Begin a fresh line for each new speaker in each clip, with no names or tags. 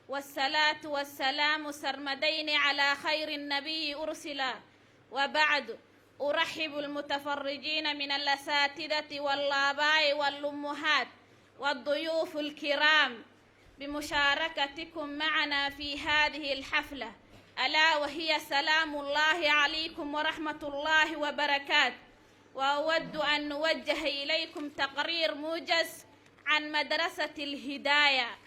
والصلاة والسلام سرمدين على خير النبي أرسلا. وبعد، أرحب المتفرجين من الأساتذة والآباء والأمهات والضيوف الكرام بمشاركتكم معنا في هذه الحفلة، ألا وهي سلام الله عليكم ورحمة الله وبركاته. وأود أن نوجه إليكم تقرير موجز عن مدرسة الهداية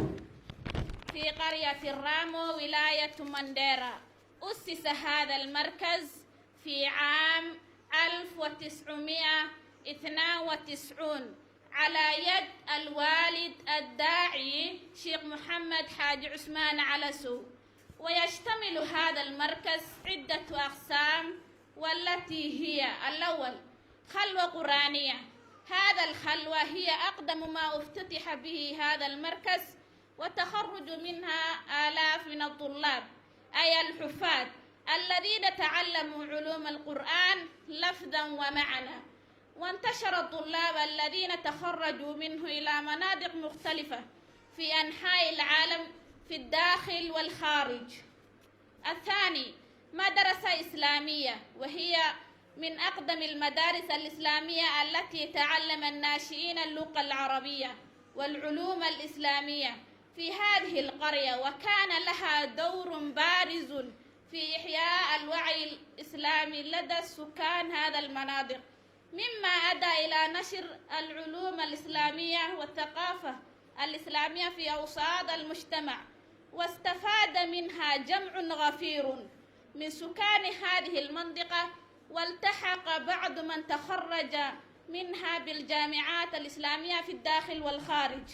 في قرية الرامو ولاية منديرا. أسس هذا المركز في عام 1992 على يد الوالد الداعي شيخ محمد حاج عثمان علسو. ويشتمل هذا المركز عدة أقسام، والتي هي: الأول، خلوة قرآنية. هذا الخلوة هي أقدم ما افتتح به هذا المركز، وتخرج منها آلاف من الطلاب، أي الحفاظ الذين تعلموا علوم القرآن لفظا ومعنى. وانتشر الطلاب الذين تخرجوا منه إلى مناطق مختلفة في أنحاء العالم في الداخل والخارج. الثاني، مدرسة إسلامية، وهي من أقدم المدارس الإسلامية التي تعلم الناشئين اللغة العربية والعلوم الإسلامية في هذه القرية، وكان لها دور بارز في إحياء الوعي الإسلامي لدى سكان هذا المناطق، مما أدى إلى نشر العلوم الإسلامية والثقافة الإسلامية في أوساط المجتمع. واستفاد منها جمع غفير من سكان هذه المنطقة، والتحق بعض من تخرج منها بالجامعات الإسلامية في الداخل والخارج،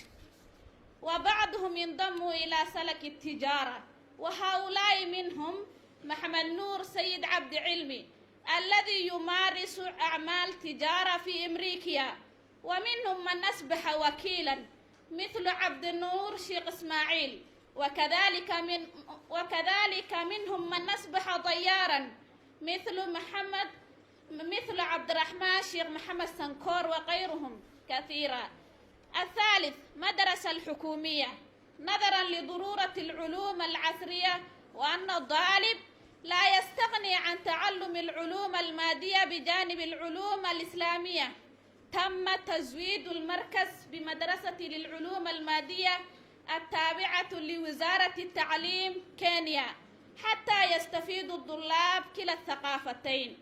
وبعضهم انضموا إلى سلك التجارة. وهؤلاء منهم محمد نور سيد عبد علمي الذي يمارس أعمال تجارة في أمريكا، ومنهم من أصبح وكيلا مثل عبد النور شيخ إسماعيل، وكذلك منهم من أصبح طيارا مثل عبد الرحمن شيخ محمد سنكور وغيرهم كثيرا. الثالث، مدرسة الحكومية، نظرا لضرورة العلوم العصرية وأن الطالب لا يستغني عن تعلم العلوم المادية بجانب العلوم الإسلامية، تم تزويد المركز بمدرسة للعلوم المادية التابعة لوزارة التعليم كينيا، حتى يستفيد الطلاب كلا الثقافتين.